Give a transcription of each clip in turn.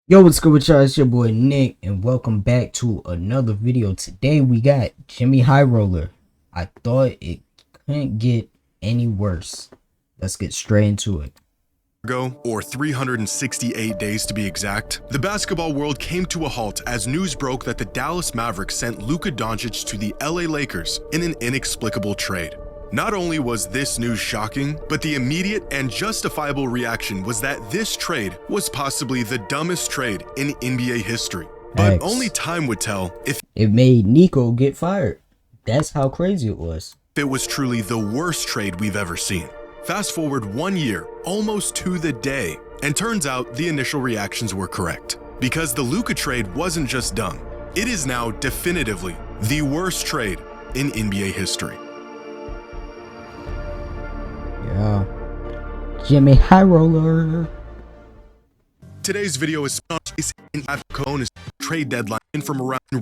Yo, what's good with y'all? It's your boy Nick, and welcome back to another video. Today we got Jimmy High Roller. I thought it couldn't get any worse. Let's get straight into it. Or 368 days to be exact, the basketball world came to a halt as news broke that the Dallas Mavericks sent Luka Doncic to the LA Lakers in an inexplicable trade. Not only was this news shocking, but the immediate and justifiable reaction was that this trade was possibly the dumbest trade in NBA history. But only time would tell if it made Nico get fired. That's how crazy it was. It was truly the worst trade we've ever seen. Fast forward 1 year, almost to the day, and turns out the initial reactions were correct. Because the Luka trade wasn't just dumb, it is now definitively the worst trade in NBA history. Yeah. Jimmy High Roller. Today's video is in Colone's trade deadline from around.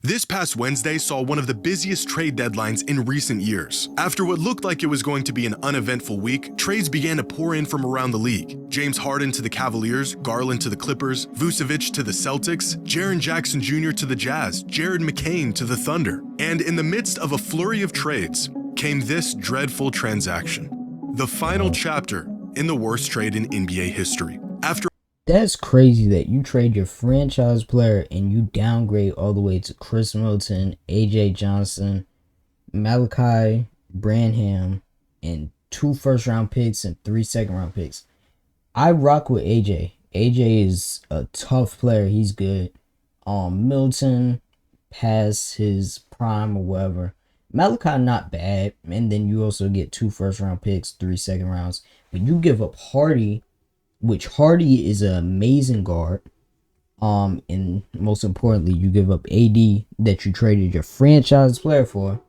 This past Wednesday saw one of the busiest trade deadlines in recent years. After what looked like it was going to be an uneventful week, trades began to pour in from around the league. James Harden to the Cavaliers, Garland to the Clippers, Vucevic to the Celtics, Jaren Jackson Jr. to the Jazz, Jared McCain to the Thunder. And in the midst of a flurry of trades came this dreadful transaction. The final chapter in the worst trade in NBA history. That's crazy that you trade your franchise player and you downgrade all the way to Chris Middleton, AJ Johnson, Malachi Branham, and 2 first-round picks and 3 second-round picks. I rock with AJ. AJ is a tough player. He's good. Middleton past his prime or whatever. Malachi not bad. And then you also get 2 first-round picks, 3 second rounds. But you give up Hardy, which Hardy is an amazing guard. And most importantly, you give up AD that you traded your franchise player for.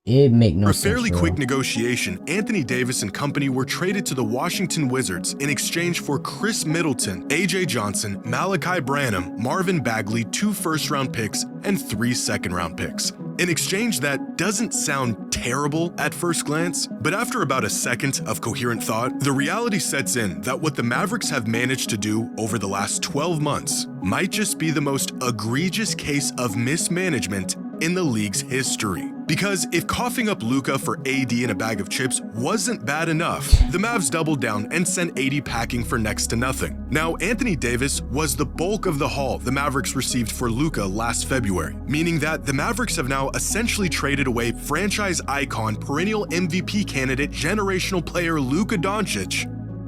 It make no sense. For a fairly quick negotiation, Anthony Davis and company were traded to the Washington Wizards in exchange for Chris Middleton, AJ Johnson, Malachi Branham, Marvin Bagley, 2 first-round picks, and 3 second-round picks. An exchange that doesn't sound terrible at first glance, but after about a second of coherent thought, the reality sets in that what the Mavericks have managed to do over the last 12 months might just be the most egregious case of mismanagement in the league's history. Because if coughing up Luka for AD in a bag of chips wasn't bad enough, the Mavs doubled down and sent AD packing for next to nothing. Now, Anthony Davis was the bulk of the haul the Mavericks received for Luka last February, meaning that the Mavericks have now essentially traded away franchise icon, perennial MVP candidate, generational player Luka Doncic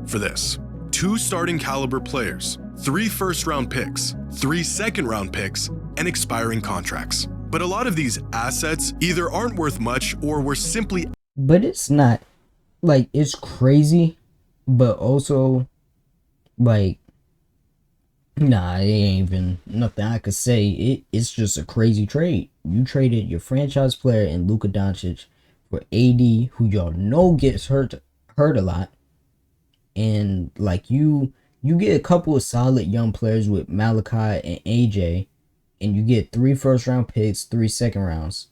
for this. 2 starting caliber players, 3 first-round picks, 3 second-round picks, and expiring contracts. But a lot of these assets either aren't worth much or were simply... But it's not, like, it's crazy, but also, like, nah, it ain't even nothing I could say. It's just a crazy trade. You traded your franchise player in Luka Doncic for AD, who y'all know gets hurt a lot. And, like, you get a couple of solid young players with Malachi and AJ, and you get 3 first-round picks, 3 second rounds.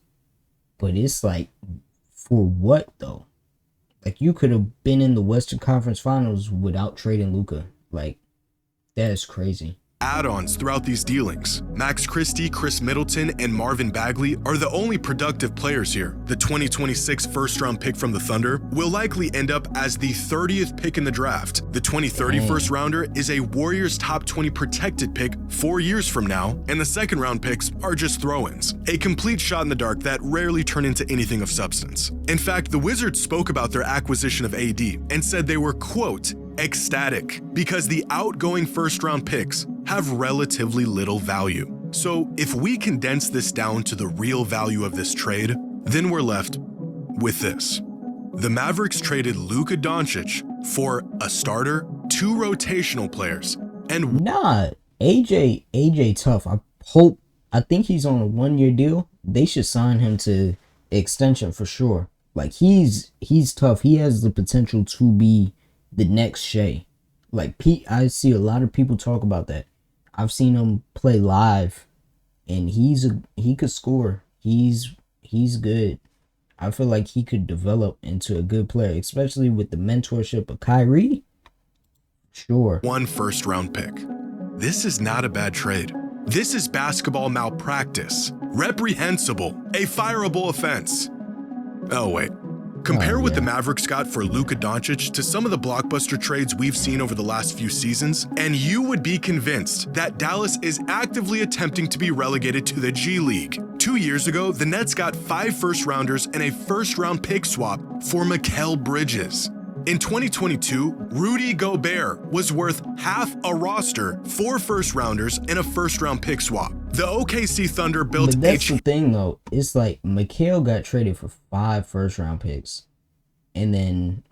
But it's like, for what, though? Like, you could have been in the Western Conference Finals without trading Luka. Like, that is crazy. Add-ons throughout these dealings. Max Christie, Chris Middleton, and Marvin Bagley are the only productive players here. The 2026 first-round pick from the Thunder will likely end up as the 30th pick in the draft. The 2030 first-rounder is a Warriors top 20 protected pick 4 years from now, and the second-round picks are just throw-ins. A complete shot in the dark that rarely turn into anything of substance. In fact, the Wizards spoke about their acquisition of AD and said they were, quote, ecstatic, because the outgoing first-round picks have relatively little value. So if we condense this down to the real value of this trade, then we're left with this. The Mavericks traded Luka Doncic for a starter, 2 rotational players, and... Nah, AJ tough. I think he's on a 1-year deal. They should sign him to extension for sure. Like, he's tough. He has the potential to be the next Shea. Like, I see a lot of people talk about that. I've seen him play live, and he could score. He's good. I feel like he could develop into a good player, especially with the mentorship of Kyrie. Sure. 1 first-round pick. This is not a bad trade. This is basketball malpractice. Reprehensible. A fireable offense. Oh, wait. Compare what the Mavericks got for Luka Doncic to some of the blockbuster trades we've seen over the last few seasons, and you would be convinced that Dallas is actively attempting to be relegated to the G League. 2 years ago, the Nets got 5 first-rounders and a first-round pick swap for Mikal Bridges. In 2022, Rudy Gobert was worth half a roster, 4 first-rounders, and a first-round pick swap. The OKC Thunder built But that's the thing, though. It's like Mikal got traded for 5 first-round picks. And then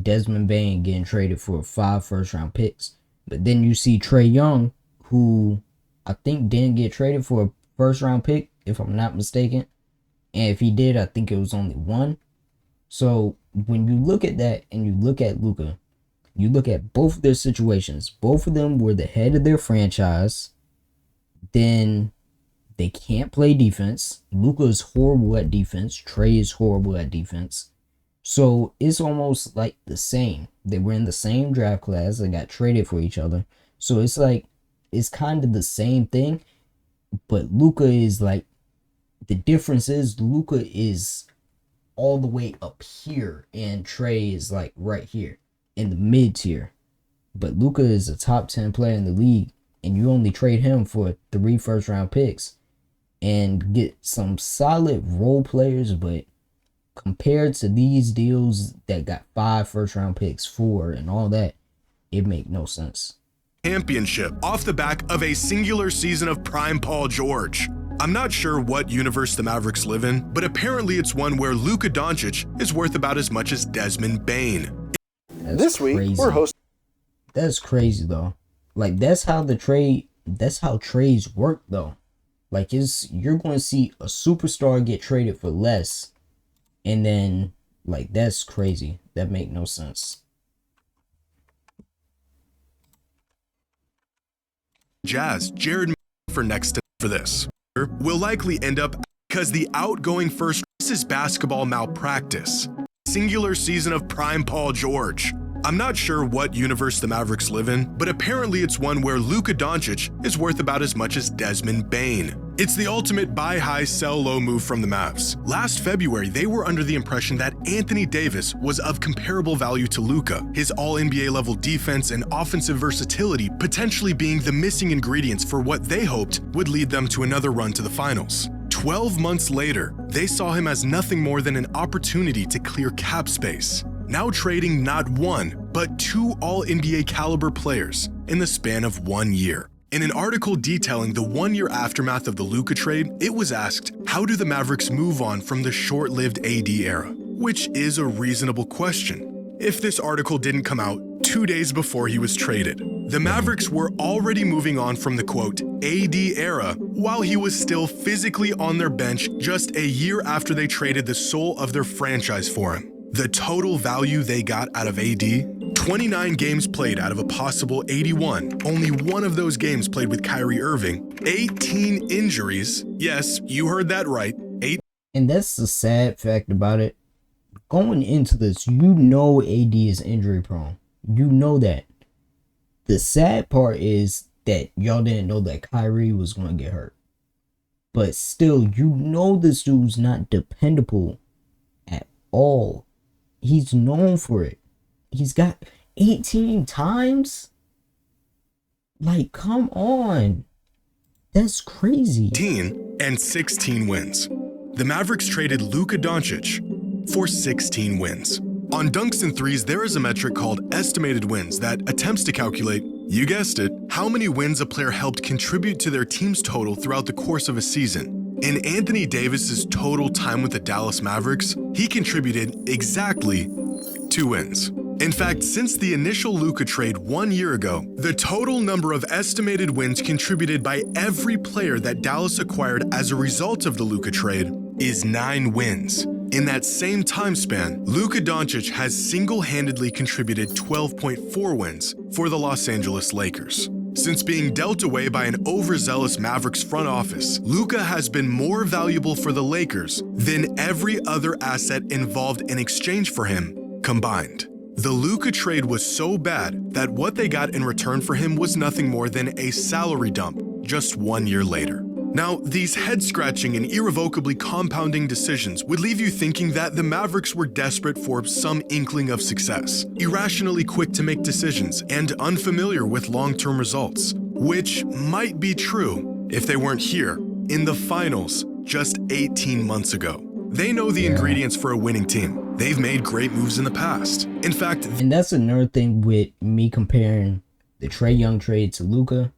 Desmond Bane getting traded for 5 first-round picks. But then you see Trae Young, who I think didn't get traded for a first-round pick, if I'm not mistaken. And if he did, I think it was only 1. So when you look at that and you look at Luka, you look at both of their situations. Both of them were the head of their franchise. Then they can't play defense. Luka is horrible at defense. Trae is horrible at defense. So it's almost like the same. They were in the same draft class. They got traded for each other. So it's like, it's kind of the same thing. But Luka is like, the difference is Luka is all the way up here and Trae is like right here in the mid tier. But Luka is a top 10 player in the league, and you only trade him for 3 first-round picks and get some solid role players. But compared to these deals that got 5 first-round picks, 4, and all that, it make no sense. Championship off the back of a singular season of prime Paul George. I'm not sure what universe the Mavericks live in, but apparently it's one where Luka Doncic is worth about as much as Desmond Bane. This week, we're hosting. That's crazy, though. Like, that's how trades work, though. Like, you're going to see a superstar get traded for less, and then, like, that's crazy. That make no sense. Jazz, Jared for next for this. Will likely end up because the outgoing first is basketball malpractice. Singular season of prime Paul George. I'm not sure what universe the Mavericks live in, but apparently it's one where Luka Doncic is worth about as much as Desmond Bane. It's the ultimate buy high, sell low move from the Mavs. Last February, they were under the impression that Anthony Davis was of comparable value to Luka, his all-NBA level defense and offensive versatility potentially being the missing ingredients for what they hoped would lead them to another run to the finals. 12 months later, they saw him as nothing more than an opportunity to clear cap space. Now trading not 1, but 2 all-NBA caliber players in the span of 1 year. In an article detailing the 1-year aftermath of the Luka trade, it was asked, how do the Mavericks move on from the short-lived AD era? Which is a reasonable question. If this article didn't come out 2 days before he was traded, the Mavericks were already moving on from the quote, AD era, while he was still physically on their bench just a year after they traded the soul of their franchise for him. The total value they got out of AD, 29 games played out of a possible 81, only 1 of those games played with Kyrie Irving, 18 injuries, yes, you heard that right, 8. And that's the sad fact about it. Going into this, you know AD is injury prone. You know that. The sad part is that y'all didn't know that Kyrie was going to get hurt. But still, you know this dude's not dependable at all. He's known for it. He's got 18 times? Like, come on. That's crazy. 18 and 16 wins. The Mavericks traded Luka Doncic for 16 wins. On dunks and threes, there is a metric called estimated wins that attempts to calculate, you guessed it, how many wins a player helped contribute to their team's total throughout the course of a season. In Anthony Davis's total time with the Dallas Mavericks, he contributed exactly 2 wins. In fact, since the initial Luka trade 1 year ago, the total number of estimated wins contributed by every player that Dallas acquired as a result of the Luka trade is 9 wins. In that same time span, Luka Doncic has single-handedly contributed 12.4 wins for the Los Angeles Lakers. Since being dealt away by an overzealous Mavericks front office, Luka has been more valuable for the Lakers than every other asset involved in exchange for him combined. The Luka trade was so bad that what they got in return for him was nothing more than a salary dump just 1 year later. Now, these head-scratching and irrevocably compounding decisions would leave you thinking that the Mavericks were desperate for some inkling of success, irrationally quick to make decisions, and unfamiliar with long-term results, which might be true if they weren't here in the finals just 18 months ago. They know the ingredients for a winning team. They've made great moves in the past. In fact, and that's another thing with me comparing the Trae Young trade to Luka.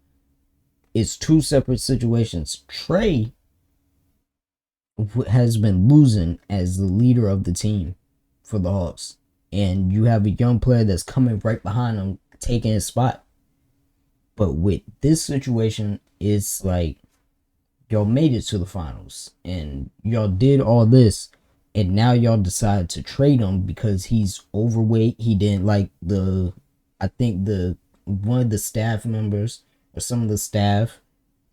It's two separate situations. Trae has been losing as the leader of the team for the Hawks. And you have a young player that's coming right behind him, taking his spot. But with this situation, it's like, y'all made it to the finals. And y'all did all this. And now y'all decide to trade him because he's overweight. He didn't like one of the staff members or some of the staff.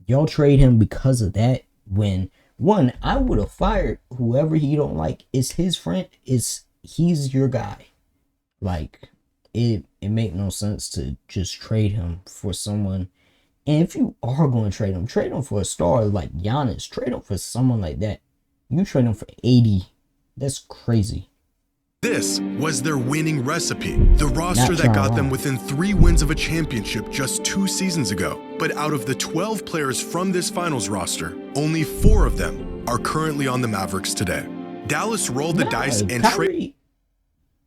Y'all trade him because of that. When one, I would have fired whoever he don't like. Is his friend? He's your guy? Like, it make no sense to just trade him for someone. And if you are going to trade him for a star like Giannis. Trade him for someone like that. You trade him for 80. That's crazy. this was their winning recipe, the roster that got them within 3 wins of a championship just 2 seasons ago. But out of the 12 players from this finals roster, only 4 of them are currently on the Mavericks today. Dallas rolled the dice and traded.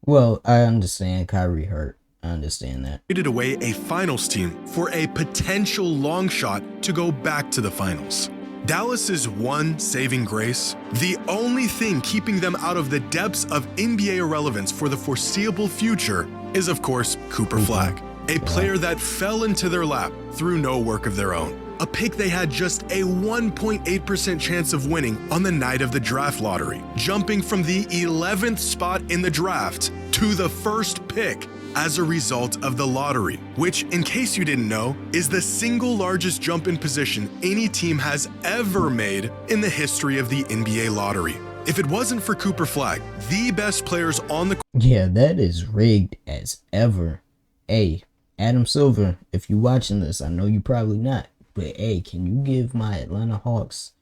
Well, I understand Kyrie hurt. I understand that. Traded away a finals team for a potential long shot to go back to the finals. Dallas's one saving grace, the only thing keeping them out of the depths of NBA irrelevance for the foreseeable future, is of course Cooper Flagg, a player that fell into their lap through no work of their own. A pick they had just a 1.8% chance of winning on the night of the draft lottery, jumping from the 11th spot in the draft to the first pick as a result of the lottery, which, in case you didn't know, is the single largest jump in position any team has ever made in the history of the NBA lottery. If it wasn't for Cooper Flagg, the best players on the Yeah, that is rigged as ever. Hey, Adam Silver, if you watching this, I know you probably not, but hey, can you give my Atlanta Hawks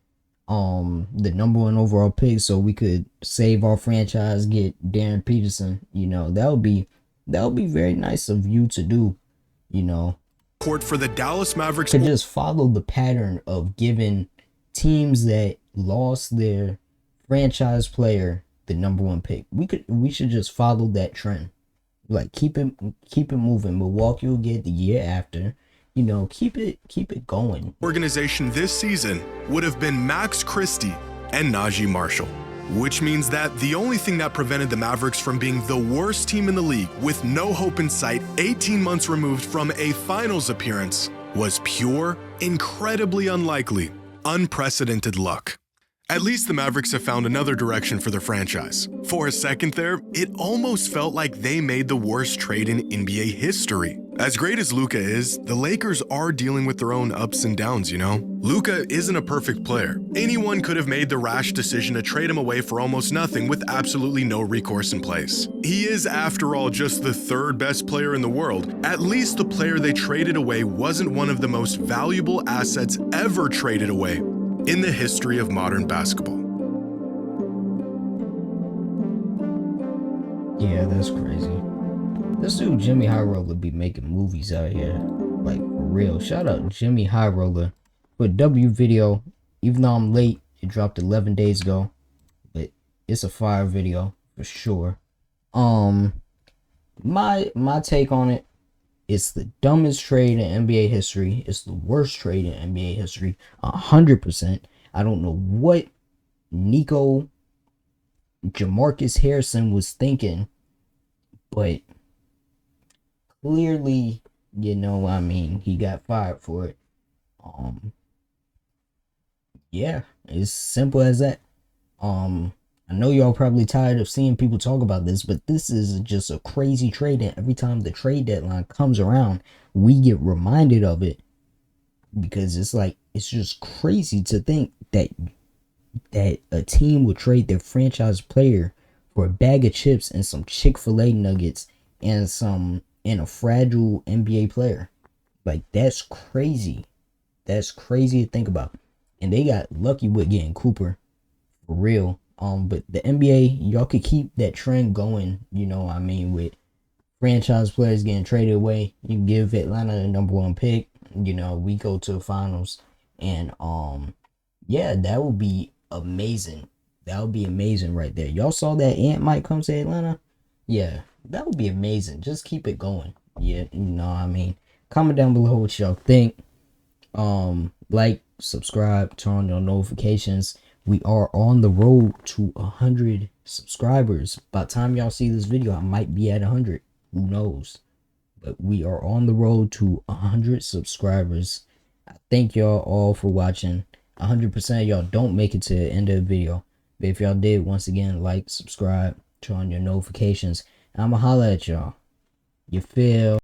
the number 1 overall pick so we could save our franchise, get Darren Peterson? You know, that would be very nice of you to do, you know. Court for the Dallas Mavericks to just follow the pattern of giving teams that lost their franchise player the number 1 pick. We should just follow that trend. Like keep it moving. Milwaukee will get the year after. You know, keep it going. Organization this season would have been Max Christie and Najee Marshall, which means that the only thing that prevented the Mavericks from being the worst team in the league with no hope in sight 18 months removed from a finals appearance was pure, incredibly unlikely, unprecedented luck. At least the Mavericks have found another direction for their franchise. For a second there, it almost felt like they made the worst trade in NBA history. As great as Luka is, the Lakers are dealing with their own ups and downs, you know? Luka isn't a perfect player. Anyone could have made the rash decision to trade him away for almost nothing with absolutely no recourse in place. He is, after all, just the 3rd best player in the world. At least the player they traded away wasn't one of the most valuable assets ever traded away in the history of modern basketball. Yeah, that's crazy. This dude Jimmy High Roller be making movies out here, like for real. Shout out Jimmy High Roller for W video. Even though I'm late, it dropped 11 days ago, but it's a fire video for sure. My take on it: it's the dumbest trade in NBA history. It's the worst trade in NBA history, 100%. I don't know what Nico Jamarcus Harrison was thinking, but clearly, you know, I mean, he got fired for it. Yeah, it's simple as that. I know y'all probably tired of seeing people talk about this, but this is just a crazy trade, and every time the trade deadline comes around, we get reminded of it, because it's like, it's just crazy to think that a team would trade their franchise player for a bag of chips and some Chick-fil-A nuggets and a fragile NBA player. Like, that's crazy. That's crazy to think about. And they got lucky with getting Cooper, for real. But the NBA, y'all could keep that trend going, with franchise players getting traded away. You give Atlanta the number one pick, we go to the finals. And yeah, that would be amazing. That would be amazing right there. Y'all saw that Ant might come to Atlanta? Yeah, that would be amazing. Just keep it going. Yeah, comment down below what y'all think. Like, subscribe, turn on your notifications. We are on the road to 100 subscribers. By the time y'all see this video, I might be at 100. Who knows? But we are on the road to 100 subscribers. I thank y'all all for watching. 100% of y'all don't make it to the end of the video. But if y'all did, once again, like, subscribe, turn on your notifications. And I'ma holla at y'all. You feel?